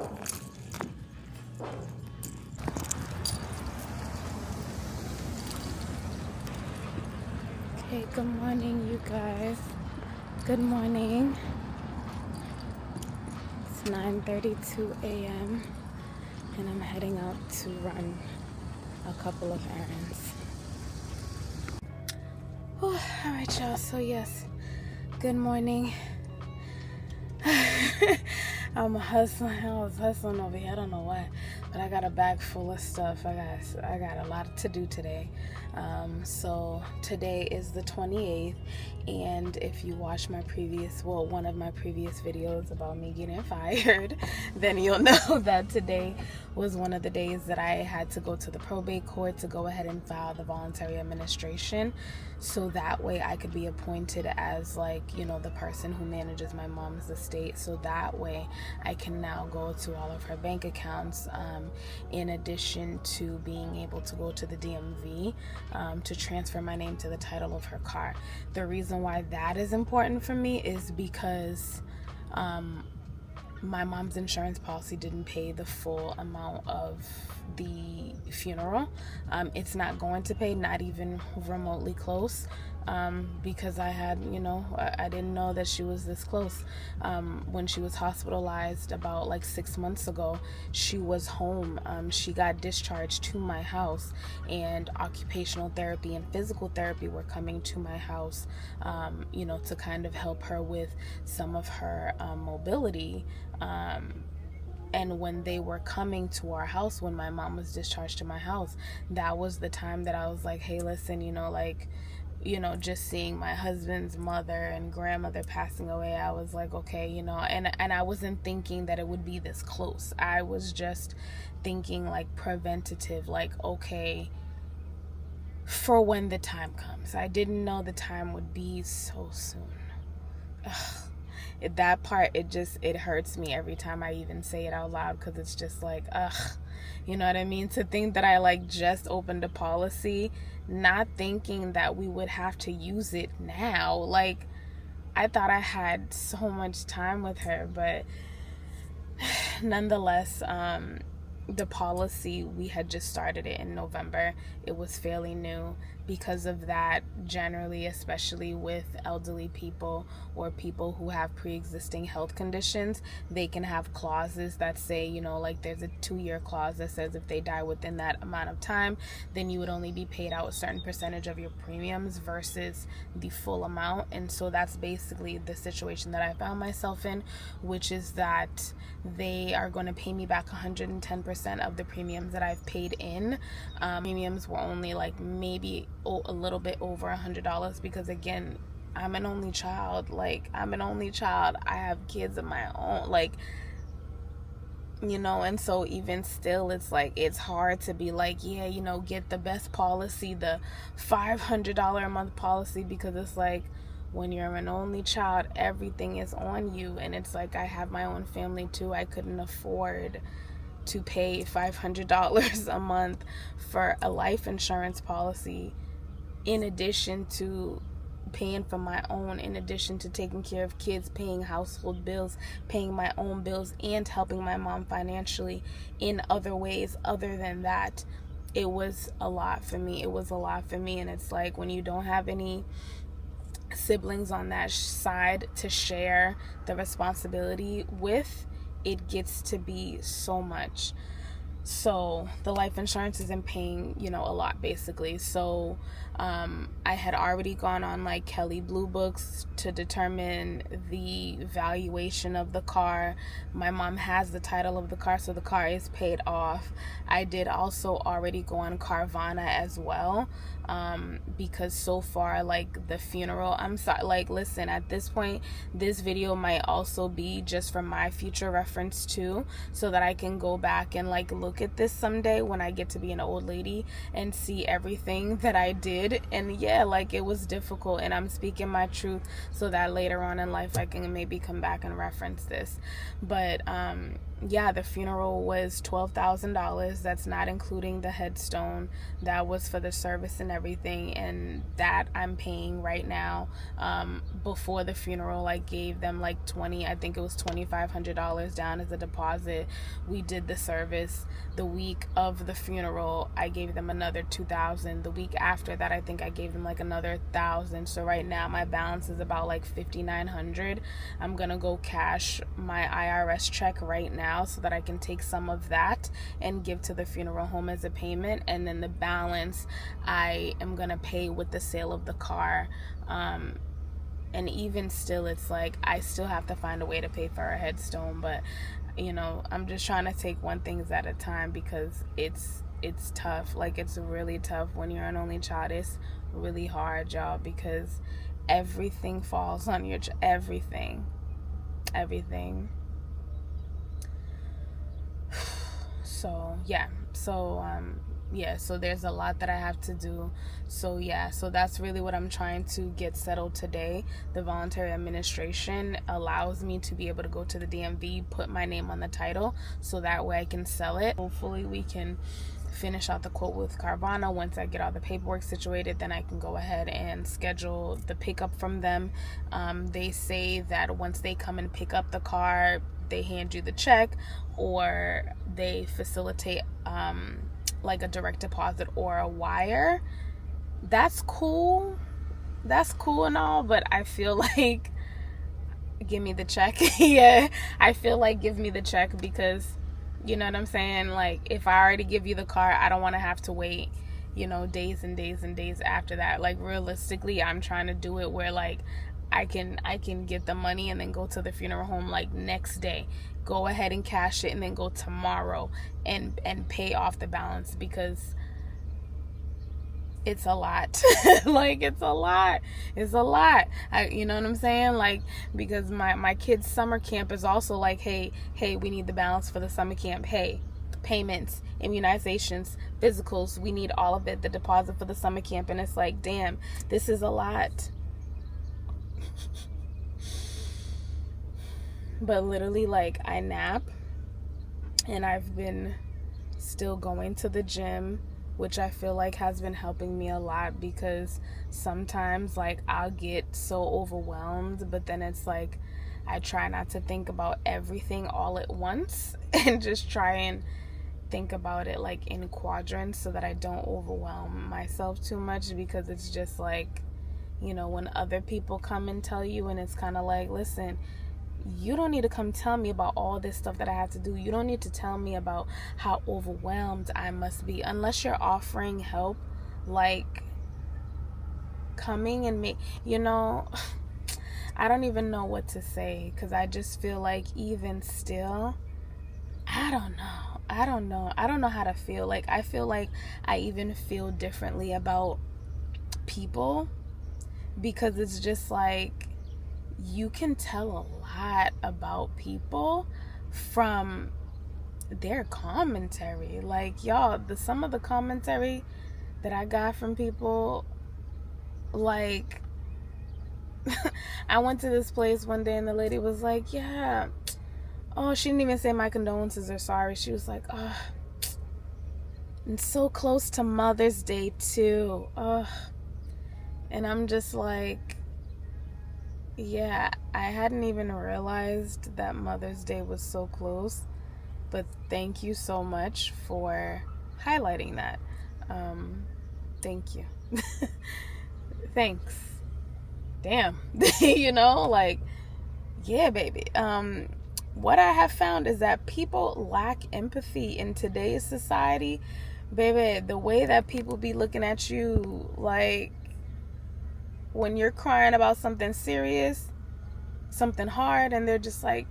Okay, good morning, you guys. Good morning. It's 9:32 a.m. and I'm heading out to run a couple of errands. Whew, all right, y'all. So yes, good morning. I was hustling over here. I don't know why, but I got a bag full of stuff. I got a lot to do today. So today is the 28th, and if you watch one of my previous videos about me getting fired, then you'll know that today was one of the days that I had to go to the probate court to go ahead and file the voluntary administration, so that way I could be appointed as the person who manages my mom's estate. So that way I can now go to all of her bank accounts, in addition to being able to go to the DMV to transfer my name to the title of her car. The reason why that is important for me is because my mom's insurance policy didn't pay the full amount of the funeral. It's not going to pay, not even remotely close, because I didn't know that she was this close. When she was hospitalized about 6 months ago, she was home. She got discharged to my house, and occupational therapy and physical therapy were coming to my house, to kind of help her with some of her mobility. And when they were coming to our house, when my mom was discharged to my house, that was the time that I was like, hey, listen, just seeing my husband's mother and grandmother passing away, I was like, okay, and I wasn't thinking that it would be this close. I was just thinking preventative, okay, for when the time comes. I didn't know the time would be so soon. Ugh. That part, it hurts me every time I even say it out loud, because it's just you know what I mean? To think that I just opened a policy, not thinking that we would have to use it now. I thought I had so much time with her, but nonetheless, the policy, we had just started it in November. It was fairly new. Because of that, generally, especially with elderly people or people who have pre-existing health conditions, they can have clauses that say, there's a 2-year clause that says if they die within that amount of time, then you would only be paid out a certain percentage of your premiums versus the full amount. And so that's basically the situation that I found myself in, which is that they are going to pay me back 110% of the premiums that I've paid in. Premiums were only maybe a little bit over $100, because again, I'm an only child. I have kids of my own, and so even still, it's hard to be get the best policy, the $500 a month policy, because it's when you're an only child, everything is on you. And it's I have my own family too. I couldn't afford to pay $500 a month for a life insurance policy, in addition to paying for my own, in addition to taking care of kids, paying household bills, paying my own bills, and helping my mom financially in other ways other than that. It was a lot for me. And it's when you don't have any siblings on that side to share the responsibility with, it gets to be so much. So the life insurance isn't paying, a lot, basically. So I had already gone on Kelly Blue Books to determine the valuation of the car. My mom has the title of the car, so the car is paid off. I did also already go on Carvana as well, because so far, the funeral, I'm sorry, listen, at this point, this video might also be just for my future reference too, so that I can go back and look at this someday when I get to be an old lady and see everything that I did. And yeah, it was difficult, and I'm speaking my truth so that later on in life I can maybe come back and reference this. But yeah, the funeral was $12,000. That's not including the headstone. That was for the service and everything, and that I'm paying right now. Before the funeral, I gave them like I think it was $2,500 down as a deposit. We did the service. The week of the funeral, I gave them another $2,000. The week after that, I think I gave them like another $1,000. So right now my balance is about like $5,900. I'm gonna go cash my IRS check right now so that I can take some of that and give to the funeral home as a payment, and then the balance I am gonna pay with the sale of the car. And even still, it's like I still have to find a way to pay for a headstone, but you know, I'm just trying to take one things at a time, because it's tough. Like, it's really tough when you're an only child. It's really hard, y'all, because everything falls on your everything. So so there's a lot that I have to do. So that's really what I'm trying to get settled today. The voluntary administration allows me to be able to go to the DMV, put my name on the title, so that way I can sell it. Hopefully we can finish out the quote with Carvana. Once I get all the paperwork situated, then I can go ahead and schedule the pickup from them. They say that once they come and pick up the car, they hand you the check, or they facilitate like a direct deposit or a wire. That's cool and all, but I feel like give me the check. Yeah, I feel like give me the check, because you know what I'm saying? Like, if I already give you the car, I don't want to have to wait, you know, days and days and days after that. Like, realistically, I'm trying to do it where like I can get the money and then go to the funeral home like next day, go ahead and cash it, and then go tomorrow and pay off the balance, because it's a lot. Like, it's a lot. You know what I'm saying? Like, because my kids' summer camp is also like, hey, we need the balance for the summer camp. Hey, payments, immunizations, physicals, we need all of it, the deposit for the summer camp. And it's like, damn, this is a lot. But literally, like, I nap, and I've been still going to the gym, which I feel like has been helping me a lot, because sometimes like I'll get so overwhelmed, but then it's like I try not to think about everything all at once and just try and think about it like in quadrants so that I don't overwhelm myself too much, because it's just like, you know, when other people come and tell you, and it's kind of like, listen, you don't need to come tell me about all this stuff that I have to do. You don't need to tell me about how overwhelmed I must be, unless you're offering help, like coming and you know, I don't even know what to say, because I just feel like even still, I don't know how to feel. Like, I feel like I even feel differently about people, because it's just like, you can tell a lot about people from their commentary. Like, y'all, some of the commentary that I got from people, like, I went to this place one day and the lady was like, yeah, oh, she didn't even say my condolences or sorry. She was like, oh, and so close to Mother's Day too. And I'm just like, yeah, I hadn't even realized that Mother's Day was so close, but thank you so much for highlighting that. Thank you. Thanks. Damn. You know, like, yeah, baby. What I have found is that people lack empathy in today's society. Baby, the way that people be looking at you, like, when you're crying about something serious, something hard, and they're just like,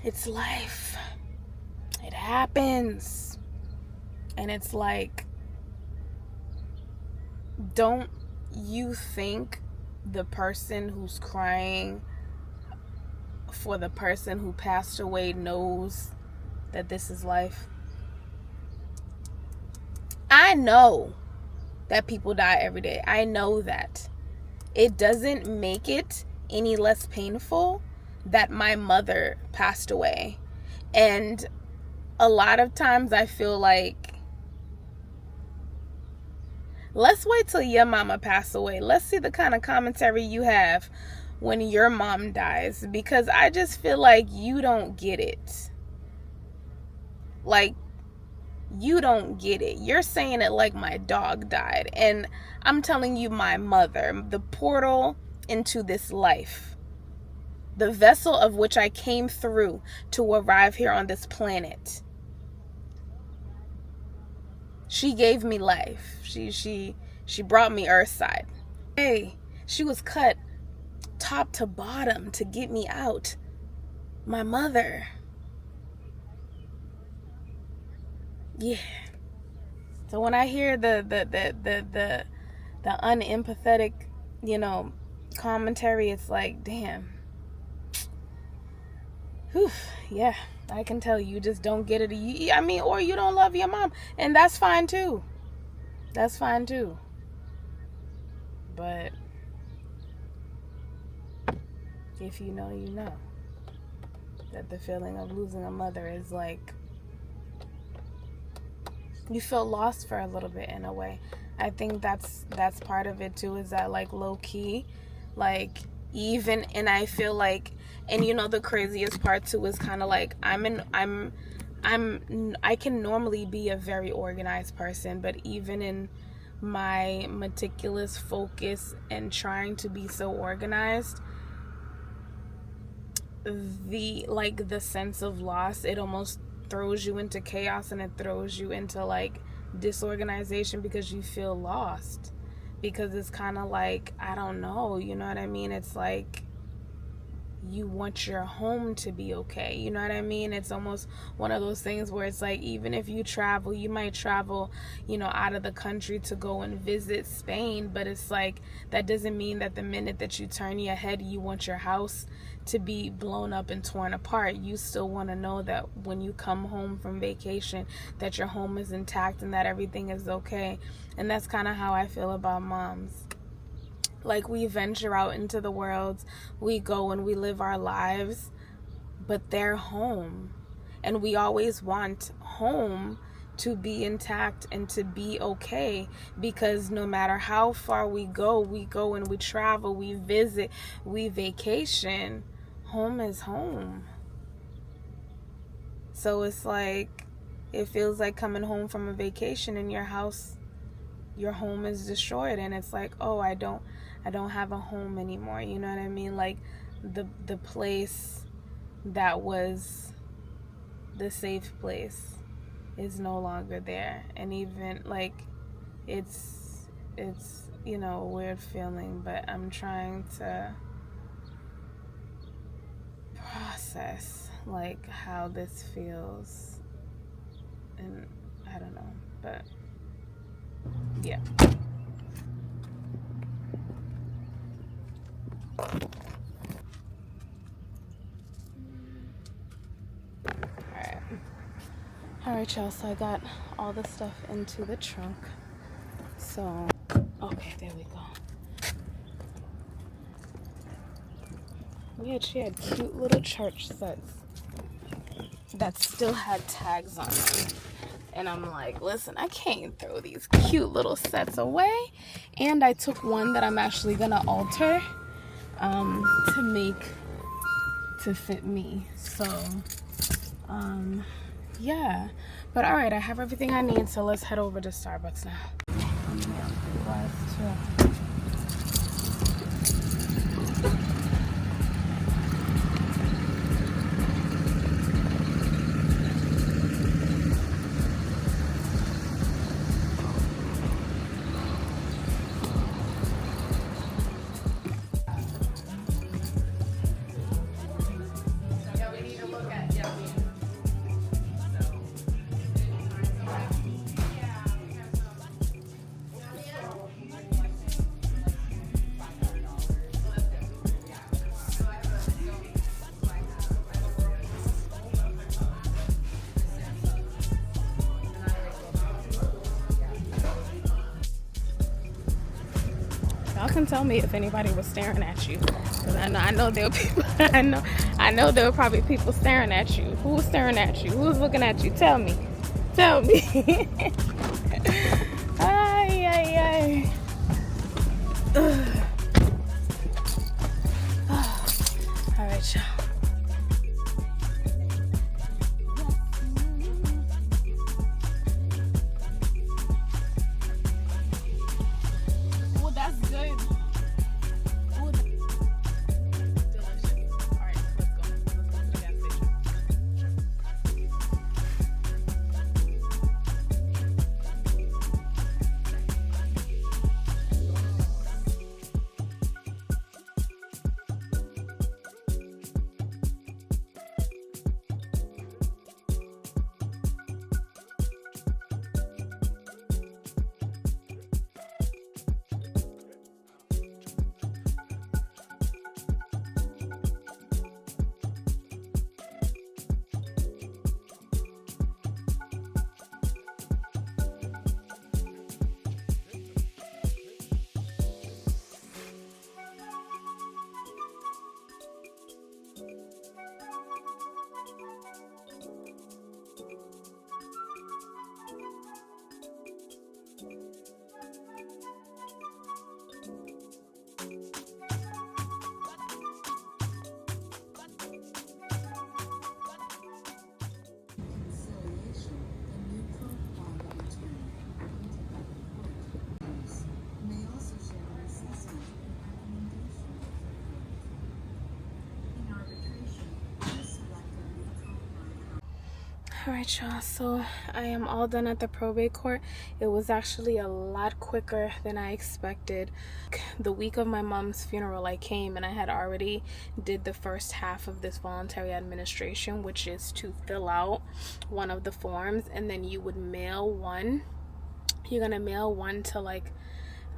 it's life. It happens. And it's like, don't you think the person who's crying for the person who passed away knows that this is life? I know that people die every day. I know that. It doesn't make it any less painful that my mother passed away. And a lot of times I feel like, let's wait till your mama pass away. Let's see the kind of commentary you have when your mom dies, because I just feel like you don't get it. Like, you don't get it. You're saying it like my dog died. And I'm telling you, my mother, the portal into this life, the vessel of which I came through to arrive here on this planet. She gave me life. She brought me earthside. Hey, she was cut top to bottom to get me out. My mother. Yeah. So when I hear the unempathetic, commentary, it's like, damn. Whew, yeah, I can tell you just don't get it. Or you don't love your mom, and that's fine too. That's fine too. But if you know, you know that the feeling of losing a mother is like, you feel lost for a little bit in a way. I think that's part of it too, is that like low key, like even, and I feel like, and the craziest part too is kind of like I can normally be a very organized person, but even in my meticulous focus and trying to be so organized, the sense of loss, it almost throws you into chaos, and it throws you into like disorganization because you feel lost, because it's kind of like, I don't know, you know what I mean? It's like you want your home to be okay, you know what I mean? It's almost one of those things where it's like, even if you travel, you might travel, out of the country to go and visit Spain, but it's like, that doesn't mean that the minute that you turn your head, you want your house to be blown up and torn apart. You still want to know that when you come home from vacation, that your home is intact and that everything is okay. And that's kind of how I feel about moms. Like, we venture out into the world, we go and we live our lives, but they're home. And we always want home to be intact and to be okay, because no matter how far we go and we travel, we visit, we vacation, home is home. So it's like, it feels like coming home from a vacation and your home is destroyed, and it's like, oh, I don't have a home anymore, you know what I mean? Like, the place that was the safe place is no longer there. And even like, it's a weird feeling, but I'm trying to process like how this feels, and I don't know, but yeah. Alright, y'all, so I got all the stuff into the trunk. So, okay, there we go. She had cute little church sets that still had tags on them. And I'm like, listen, I can't throw these cute little sets away. And I took one that I'm actually gonna alter to fit me. So, yeah. But alright, I have everything I need, so let's head over to Starbucks now. Y'all can tell me if anybody was staring at you, because I know there'll be. I I know there were probably people staring at you. Who was staring at you? Who was looking at you? Tell me. Tell me. Ay, ay, ay. All right, y'all. Alright, y'all, so I am all done at the probate court. It was actually a lot quicker than I expected. The week of my mom's funeral, I came and I had already did the first half of this voluntary administration, which is to fill out one of the forms, and then you would mail one. You're gonna mail one to, like,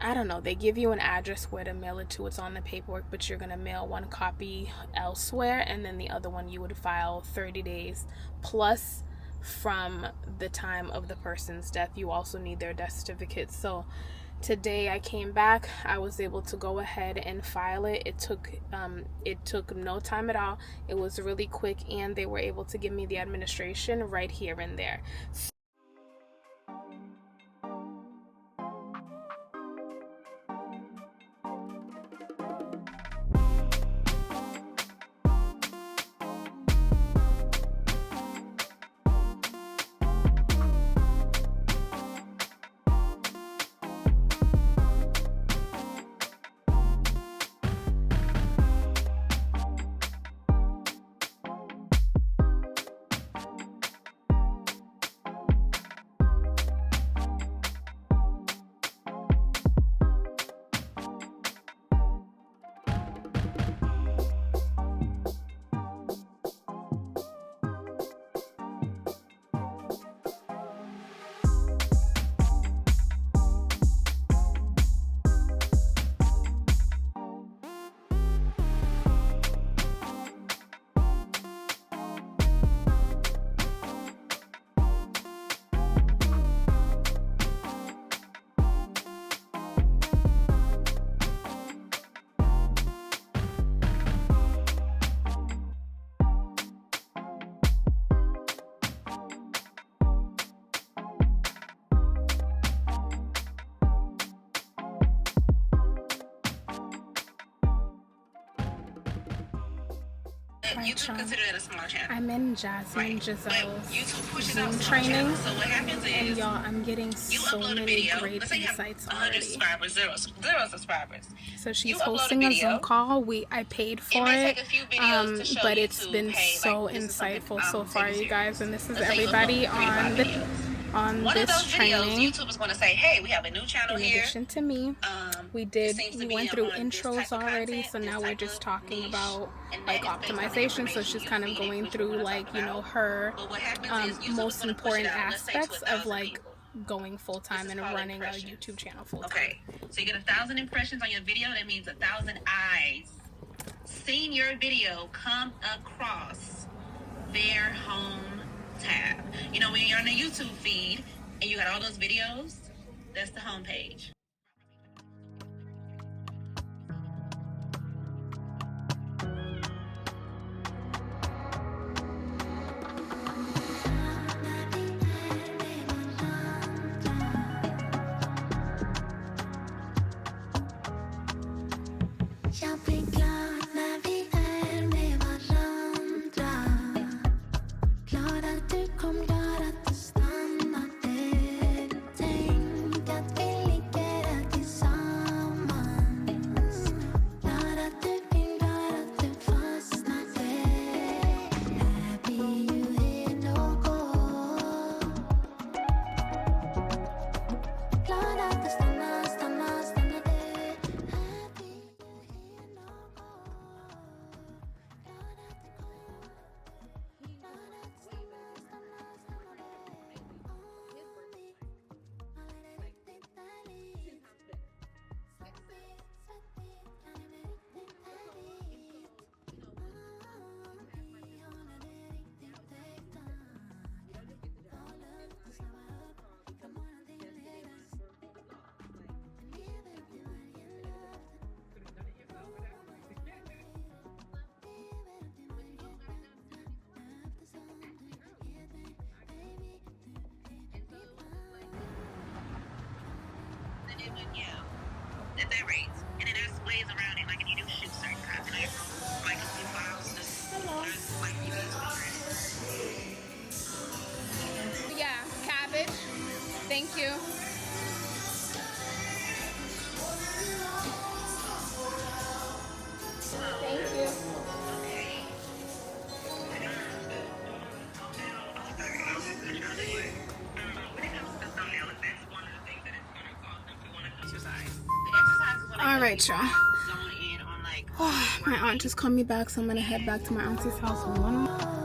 I don't know, they give you an address where to mail it to. It's on the paperwork, but you're gonna mail one copy elsewhere, and then the other one you would file 30 days plus from the time of the person's death. You also need their death certificate. So today I came back, I was able to go ahead and file it. It took no time at all. It was really quick, and they were able to give me the administration right here and there. YouTube consider it a small channel. I'm in Jasmine Giselle's Zoom training, so what happens is, and y'all, I'm getting so many great insights already. Subscribers, zero subscribers. So she's hosting a Zoom call. I paid for it, but it's been so insightful so far, you guys. And this is everybody on this training. YouTube is going to say, "Hey, we have a new channel here." In addition to me, we went through intros already, so now we're just talking about like optimization. So she's kind of going through, like, you know, her most important aspects of like going full-time and running a YouTube channel full-time. Okay, so you get 1,000 impressions on your video. That means 1,000 eyes seeing your video come across their home tab. You know, when you're on the YouTube feed and you got all those videos, that's the home page. du kom klar att du stannade. Tänk att vi ligger här tillsammans. Glad att du vill, glad att du fastnade. Happy you here no go. Glad att du stannade, stannade. Happy you here no go. Glad att du kom. At that rate. And then there's ways around it, like if you do shoot certain kinds of like a few bottles, there's like you Yeah, cabbage. Thank you. Thank you. All right, y'all. My aunt just called me back, so I'm gonna head back to my auntie's house for one more.